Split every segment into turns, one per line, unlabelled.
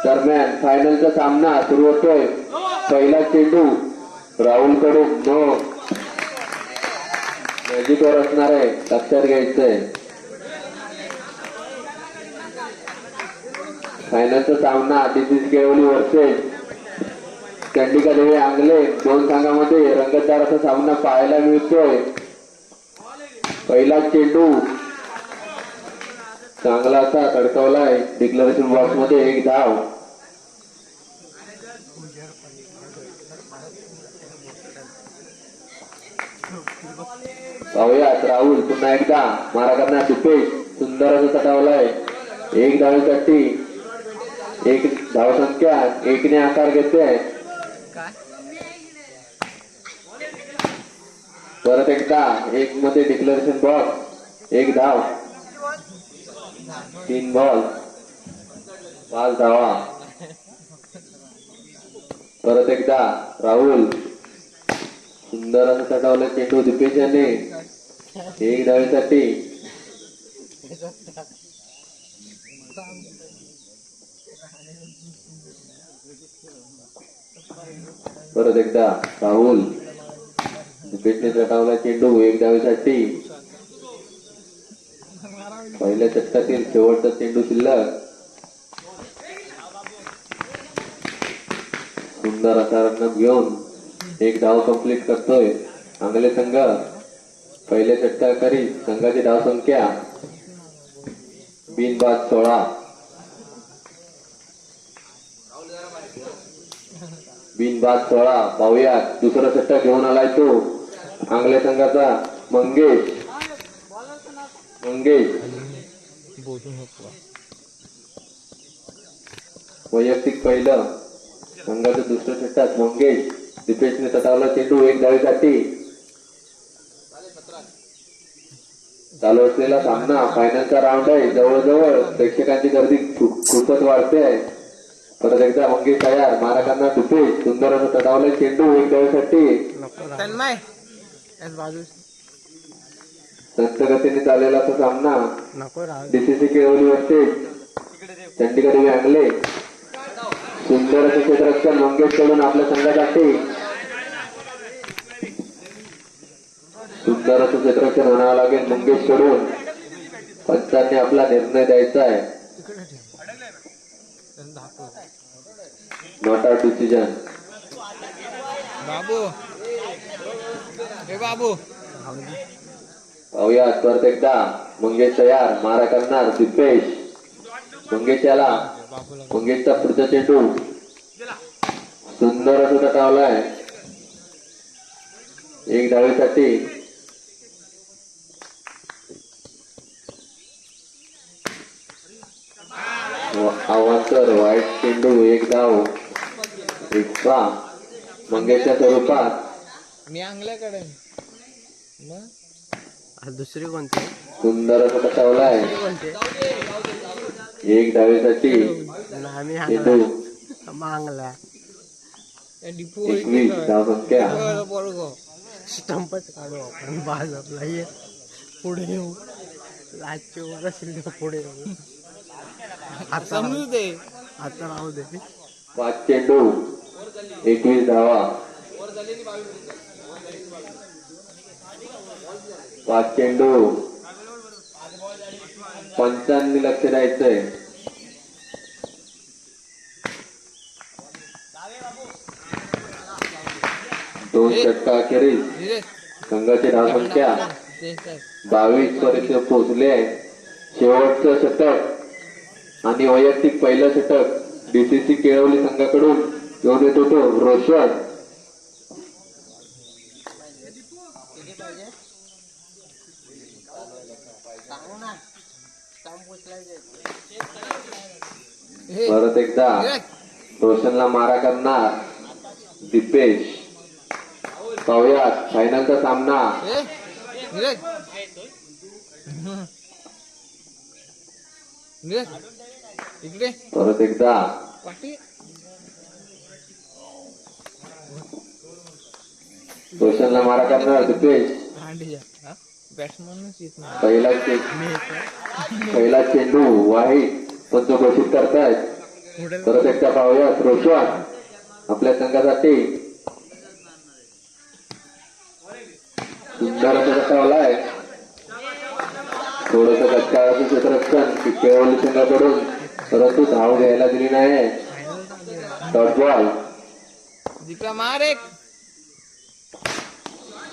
दरम्यान फायनलचा सामना सुरू होतोय. पहिला चेंडू राहुल कडून नो मॅजिकवर असणार आहे, लक्षात घ्यायचंय. फायनलचा सामना डीसीसी केळवली वर्सेस चंडिका देवी आंगले. दोन संघामध्ये रंगतदार असा सामना पाहायला मिळतोय. पहिला चेंडू चांगला असा तडकावलाय डिक्लेरेशन बॉक्स मध्ये. एक धाव. पाहूयात राहुल पुन्हा एकदा मारा करणार. दीपेश सुंदर असं तटावलाय. एक धावेसाठी एक धावसंख्या एकने आकार घेते. परत एकदा एक मध्ये डिक्लेरेशन बॉक्स. एक धाव. 3 बॉल 5 धावा. परत एकदा राहुल सुंदर असं तटावलं चेंडू दीपेश याने. एक धावेसाठी परत एकदा राहुल दीपेशने तटावला चेंडू. एक धावेसाठी. पहिल्या षटकातील शेवटचा चेंडू शिल्लक. सुंदर असा रन घेऊन एक धाव कंप्लीट करतोय आंगले संघ. पहिल्या षटकाकरी संघाची धाव संख्या बिनबाद 16. बिनबाद 16. पाहूयात दुसरा षटक घेऊन आलाय तो आंगले संघाचा मंगेश. वैयक्तिक पहिलं संघाचं दुसरं षटक मंगेश. दीपेशने तटावला चेंडू. एक धावेसाठी. चालू असलेला सामना फायनलचा राऊंड आहे. जवळजवळ प्रेक्षकांची गर्दी खूपच वाढते आहे. परत एकदा मंगेश तयार. मारा करणार दीपेश. सुंदर असं तटावला चेंडू. एक धावेसाठी. संत गतीने चाललेला असा सामना डीसीसी केळवली वर्सेस चंडिका देवी आंगले. सुंदर असे क्षेत्ररक्षण मंगेश कडून आपल्या संघासाठी. सुंदर असं क्षेत्ररक्षण म्हणावं लागेल मंगेश कडून. पंचांनी आपला निर्णय द्यायचा आहे. Not out decision.
बाबू
पाहूयात परत एकदा मंगेश तयार. मारा करणार दीपेश. मंगेश याला. मंगेशचा पुढचा चेंडू सुंदर असं तटावलाय. एक धावेसाठी. अवांतर वाईट चेंडू. एक धाव. एक्स्ट्रा मंगेशच्या स्वरूपात.
मी अंगल्याकडे दुसरी कोणती
सुंदर असं तटावलाय. एक धावेसाठी चेंडू. 21 धावसंख्या.
स्टंपच काढू आपण. बाज आपला ये पुढे येऊ. लाजचे वर असेल पुढे येऊ. आता समजू दे. आता राहू दे.
5 चेंडू 21 धावा. 5 चेंडू 55 लक्ष द्यायचंय. दोन षटका अखेरीस संघाची धावसंख्या 22 पर्यंत पोहोचले आहे. शेवटचं षटक आणि वैयक्तिक पहिलं षटक डीसीसी केळवली संघाकडून घेऊन येत होतो रोशन. परत एकदा रोशनला मारा करणार दीपेश. पाहूयात फायनलचा सामना. परत एकदा रोशनला मारा करणार दीपेश. पहिला चेंडू वाईट पण तो घोषित करतायत.
पुढे
परत एकदा पाहूया रोशन आपल्या संघासाठी सुंदर असं गटावलाय. थोडस गटकाळाचं क्षेत्ररक्षण केवळ संघाकडून, परंतु धाव घ्यायला दिली नाही. Dot ball.
जिंकला मार एक.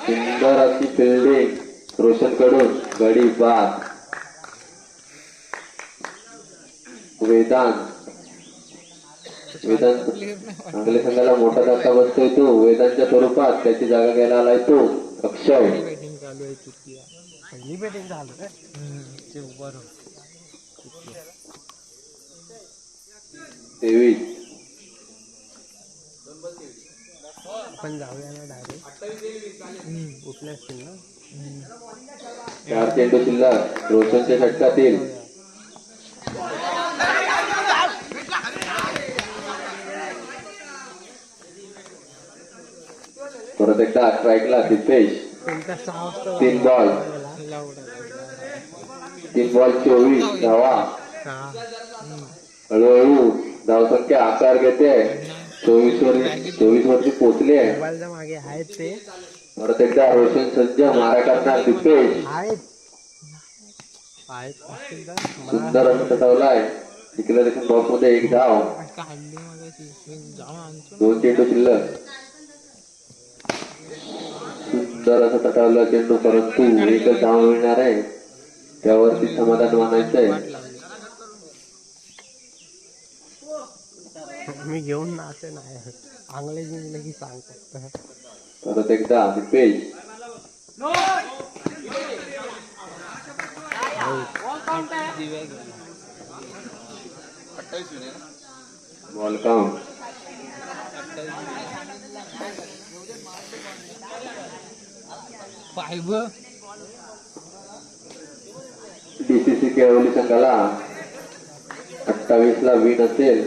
सुंदर अशी फिल्डिंग रोशन कडून. गडी बाद. वेदांत चांगल्या संघाला मोठा धक्का बसतोय तो. वेदांच्या स्वरूपात त्याची जागा घ्यायला आलाय तो अक्षय.
बॅटिंग चालू आहे चुकी. पहिली बॅटिंग चालू आहे. बरोबर
23.
आपण जाऊया ना डायरेक्ट. उठले असतील ना.
4 चेंडू शिल्लक. रोशनच्या षटकातील परत एकदा स्ट्राईकला दिपेश. 3 बॉल 24 धावा. हळूहळू धावसंख्या आकार घेते. 24 वरती पोहोचली आहे.
मोबाईलच्या मागे आहेत ते.
परत एकदा रोशन सज्ज. मारा करणार दिपेश. सुंदर असं ठरवलाय. डिक्लेरेशन बॉक्स मध्ये 1 धाव. 2 चेंडू शिल्लक. सुंदर असं ठरवलं चेंडू, परंतु 1च धाव मिळणार आहे. त्यावरती समाधान मानायचंय.
मी घेऊन नाचे नाही. चांगले जिंकले की सांग फक्त.
परत एकदा दिपेश. Ball count. डीसीसी केळवली संघाला 28 ला विन असेल.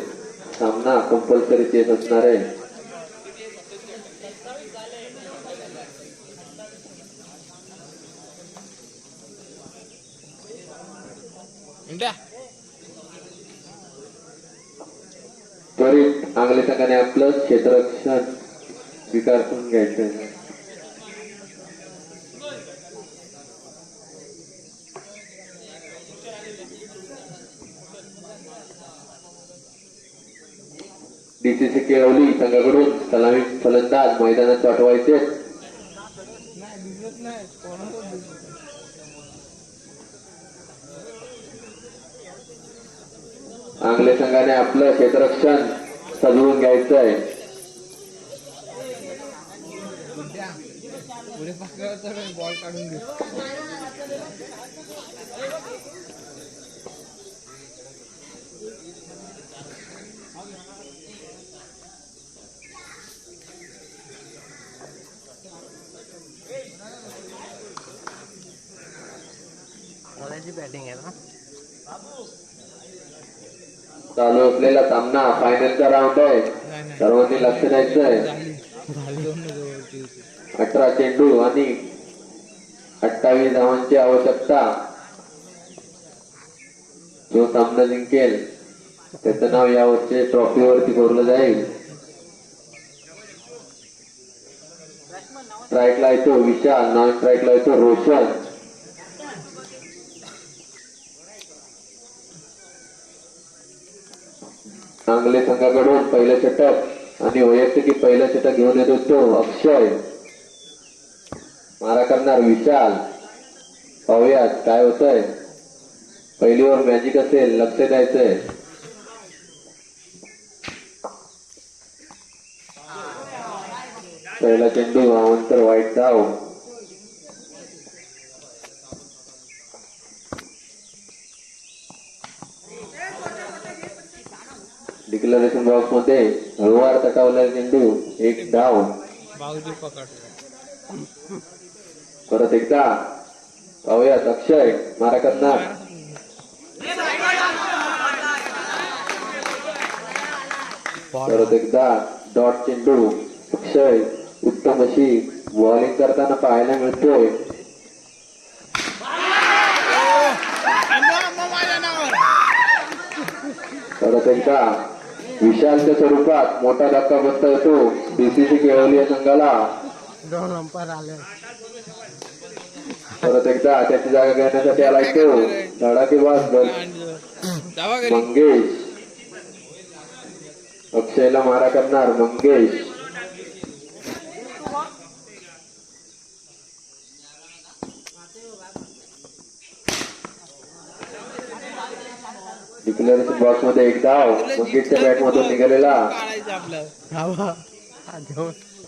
सामना कंपल्सरी चेस असणार आहे. त्वरित आंगले संघाने आपलं क्षेत्ररक्षण स्वीकारून घ्यायचं. डीसीसी केळवली संघाकडून सलामी फलंदाज मैदानात पाठवायचे. आंगले संघाने आपलं क्षेत्ररक्षण सजवून घ्यायचंय.
बॉल काढून घे. बॅटिंग आहे ना.
चालू असलेला सामना फायनलचा राऊंड आहे. सर्वांनी लक्ष द्यायचंय. 18 चेंडू आणि 28 धावांची आवश्यकता. जो सामना जिंकेल त्याचं नाव यावरचे ट्रॉफीवरती कोरलं जाईल. स्ट्राईकला येतो विशाल. नॉन स्ट्राईकला येतो रोशन. आंगले संघाकडून पहिलं षटक आणि वैयक्तिक पहिलं षटक घेऊन येतो तो अक्षय. मारा करणार विशाल. पाहूयात काय होतंय. पहिली ओव्हर मॅजिक असेल. लक्ष द्यायचंय. पहिला चेंडू नंतर वाईट धाव. डिक्लेरेशन बॉक्स मध्ये हळूवार तटावलेला चेंडू. 1 धाव. परत एकदा पाहूयात. अक्षय मारा करणार. परत एकदा डॉट चेंडू. अक्षय उत्तम अशी बॉलिंग करताना पाहायला मिळतोय. परत एकदा विशालच्या स्वरूपात मोठा धक्का बसता येतो बीसीसी केळवली या संघाला.
2 अंपायर आले.
परत एकदा त्याची जागा घेण्यासाठी आला तो धडाकेबाज मंगेश. अक्षयला मारा करणार मंगेश. डिक्लेरेशन बॉक्स मध्ये एक धाव मंगेशच्या बॅट मधून निघालेला.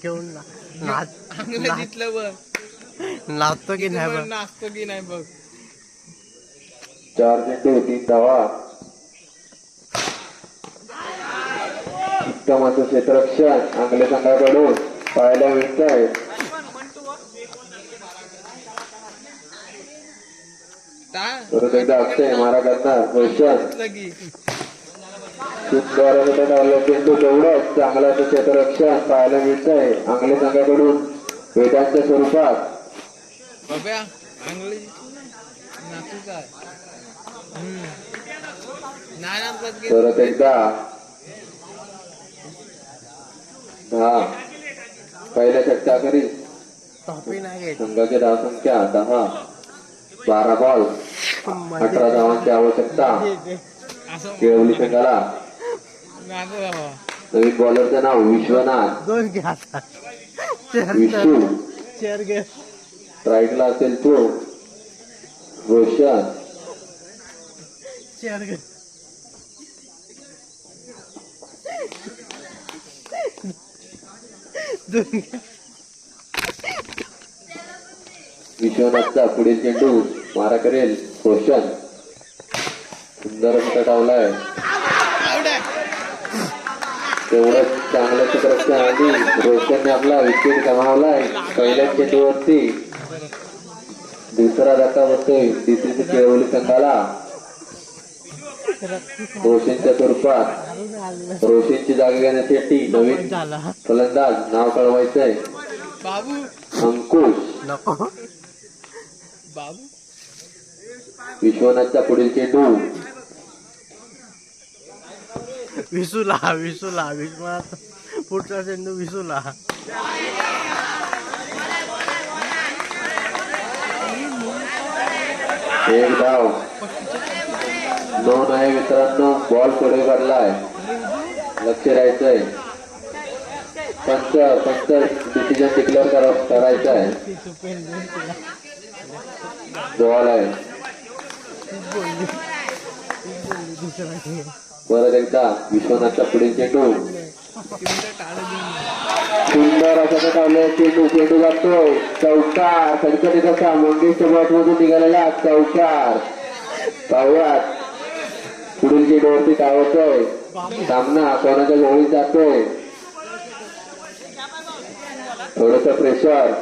घेऊन नाचतो की नाही बघ. नाचतो की नाही बघ.
4 चेंडू 3 धावा. उत्तम असं क्षेत्ररक्षण आंगले संघाकडून पाहायला मिळत आहे. परत एकदा अक्षय मारा करणार रोशन. चेंडू तेवढंच चांगलं असं क्षेत्ररक्षण पाहायला मिळत आहे आंगले संघाकडून वेदांच्या स्वरूपात. परत एकदा 10 पहिल्या षटकाखेरीज संघाची धावसंख्या 10. 12 बॉल 18 धावांची आवश्यकता केळवली संघाला. नवीन बॉलरचं नाव विश्वनाथ. विशू स्ट्राईकला असेल तो रोशन. विश्वनाथचा पुढील चेंडू मारा करेल रोशन. सुंदर टावलाय. तेवढंच चांगलं क्षेत्ररक्षण आणि रोशनने आपला विकेट गमावलाय पहिल्याच चेंडूवरती. दुसरा धक्का बसतोय बीसीसी केळवली संघाला रोशनच्या स्वरूपात. रोशनची जागा घेण्यासाठी नवीन फलंदाज नाव कळवायचंय अंकुश. विश्वनाथचा पुढील चेंडू
विसूला विश्वनाथ. पुढचा चेंडू विसूला.
एक धाव. नोंद आहे मित्रांनो. बॉल पुढे पडलाय. लक्ष द्यायचंय. पंच डिसिजन डिक्लेअर करायचं आहे. बॉल आहे. परत एकदा विश्वनाथचा पुढील चेंडू सुंदर असं टावलं. चेंडू जातो चौकार. कणकणीत असा मंगेशच्या बॉट मधून निघालेला चौकार. पाहुयात पुढील चेंडूवरती काय होतोय. सामना कोणाच्या गोळीत जातोय. थोडस प्रेशर.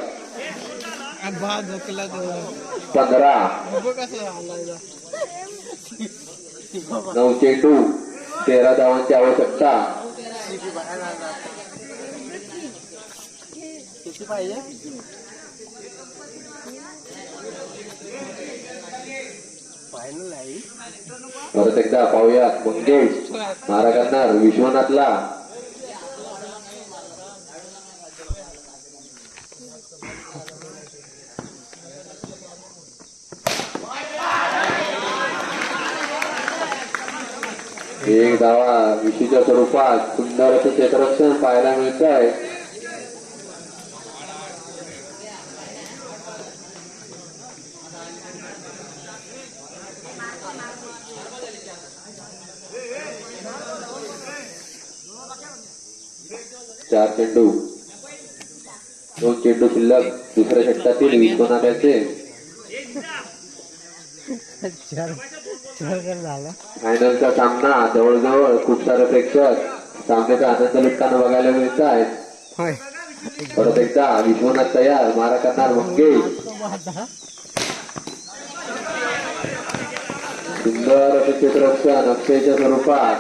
15. 9 चेंडू 13 धावांची आवश्यकता.
किती पाहिजे. फायनल आहे.
परत एकदा पाहूयात मंगेश मारा करणार विश्वनाथला. एक धावा विशीच्या स्वरूपात. सुंदर असं क्षेत्ररक्षण पाहायला मिळत आहे. चार चेंडू 2 चेंडू शिल्लक दुसऱ्या षटकातील विश्वनाथाचे. फायनलचा सामना जवळजवळ खूप सारे प्रेक्षक सामन्याचा आनंद लुटताना बघायला मिळत आहेत. परत एकदा विश्वनाथ तयार. मारा करणार मंगेश. सुंदर असे क्षेत्ररक्षण अक्षयच्या स्वरूपात.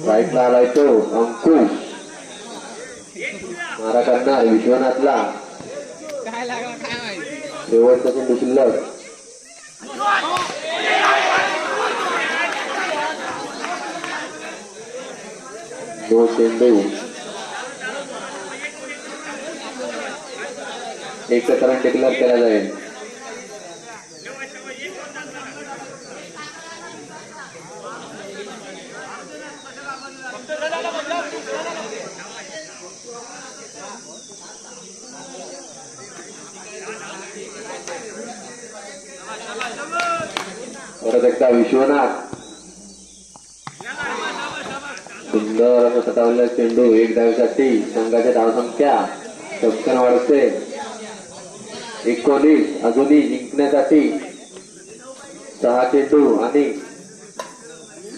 राईटला आलाय तो अंकुश. मारा करणार विश्वनाथला. शेवटचा चेंडू शिल्लक. तो चेंडू एकच रन डिक्लेअर केला जाईल. परत एकदा विश्वनाथ सुंदर असं सटावलेला चेंडू एक धावेसाठी. संघाची धावसंख्या टपकन वाढते 19. अजूनही जिंकण्यासाठी 6 चेंडू आणि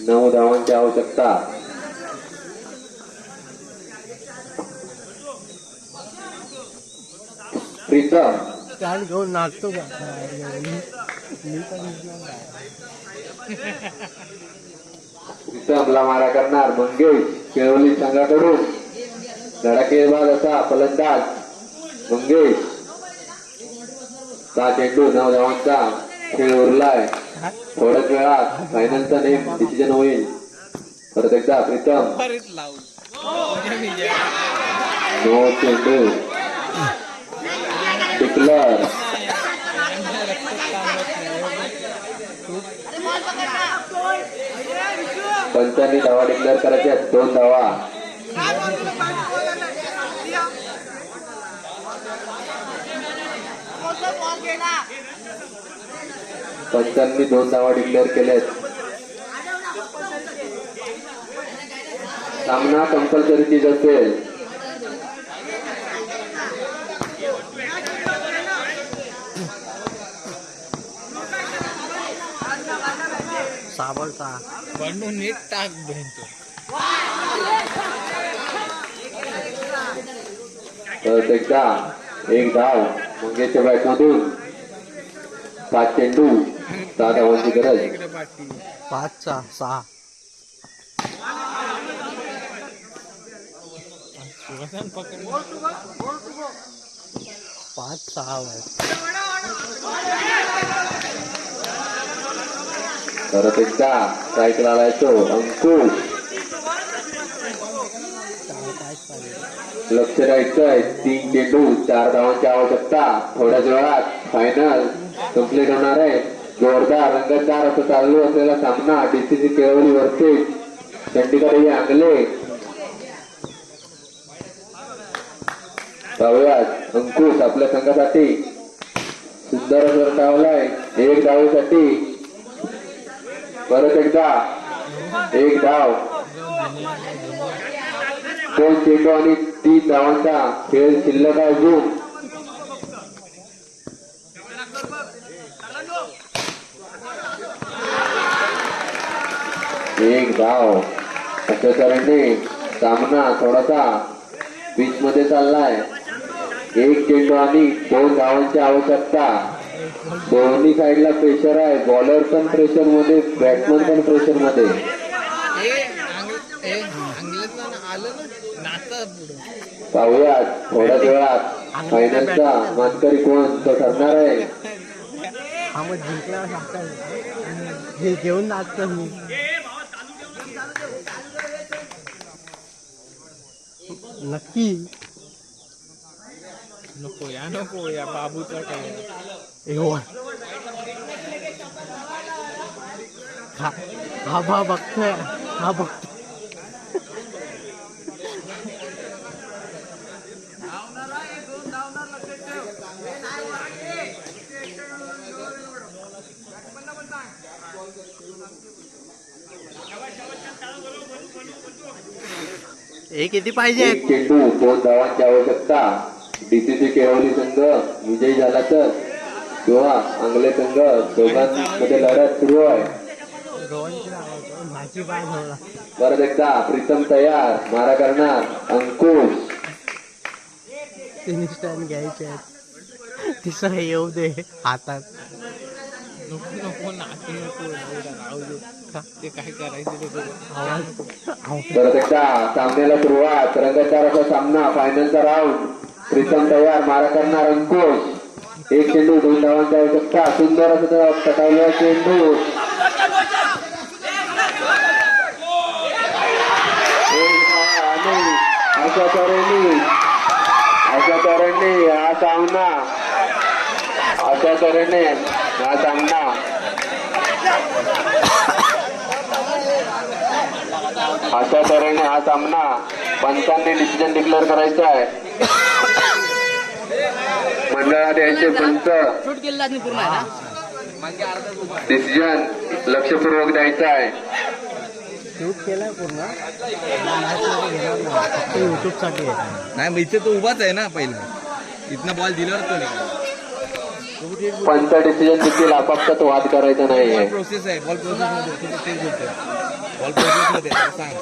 9 धावांची आवश्यकता. प्रीतम
त्याला घेऊन नाचतो का मी पण
प्रीतमला मारा करणार मंगेश केळवली संघाकडून. धडाकेबाज असा फलंदाज मंगेश. 6 चेंडू 9 धावांचा खेळ उरलाय. थोड्याच वेळात फायनलचा नेम डिसिजन होईल. परत एकदा प्रीतम 9 चेंडू डिक्लेअर. पंचांनी धावा डिक्लेअर करायच्या 2 धावा. पंचांनी 2 धावा डिक्लेअर केल्यात. सामना कंपल्सरी चीज असेल.
साबळचा बनवून नीट टाक भेटतो.
परत एकदा 1 धाव मंगेशच्या बॅटमधून. 5 चेंडू 6 धावांची गरज.
5-6 5-6
परत एकदा स्ट्राईकला आलाय तो अंकुश. लक्ष द्यायचंय 3 चेंडू 4 धावांची आवश्यकता. थोड्याच वेळात फायनल कंप्लीट होणार आहे. जोरदार रंगतदार असं चालू असलेला सामना डीसीसी केळवली वर्सेस चंडीगढ आंगले. पाहूयात अंकुश आपल्या संघासाठी सुंदर असं टावलाय 1 धावेसाठी. परत एकदा 1 धाव 2 चेंडू आणि 3 धावांचा खेळ शिल्लक आहे अजून. एक धाव. अशा तऱ्हेने सामना थोडासा पिच मध्ये चाललाय. 1 चेंडू आणि 2 धावांची आवश्यकता. दोन्ही साईडला प्रेशर आहे. बॉलर पण प्रेशर मध्ये, बॅट्समन पण प्रेशर मध्ये. पाहूयात थोड्याच वेळात फायनलचा मानकरी कोण तो ठरणार आहे.
हा मग जिंकला हे घेऊन नाचतो मी. नक्की नको या बाबूचा काय हा बघतोय हा बघतो. किती पाहिजे?
1 चेंडू 2 धावांची आवश्यकता. डीसीसी केळवली संघ विजयी झाला तर किंवा आंगले संघ दोघांमध्ये लढत सुरू आहे. परत एकदा प्रीतम तयार. मारा करणार अंकुश.
3 स्टँड घ्यायचे आहेत. तिसरं येऊ दे हातात. नको राहू दे. ते काय करायचं.
परत एकदा सामन्याला सुरुवात. रंगतदार असा सामना फायनलचा राऊंड. प्रीतम तयार. मारा करणार अंकुश. 1 चेंडू 2 धावांची आवश्यकता. सुंदर असं सटावलेला चेंडू. अशा तऱ्हेने हा सामना अशा तऱ्हेने हा सामना अशा तऱ्हेने हा सामना पंचांनी डिसिजन डिक्लेअर करायचा आहे. मंडळात यायचे पंच डिसिजन लक्षपूर्वक द्यायचा आहे.
शूट केलाय पूर्ण फक्त युट्यूब साठी
नाही मग इथे तो उभाच आहे ना पहिला इथनं बॉल दिल्यावर तो नाही.
पंच डिसिजन देखील आपापसात वाद करायचा नाहीये.
प्रोसेस आहे बॉल प्रोसेस मध्ये तेच बोलतोय बॉल प्रोसेस मध्ये सांग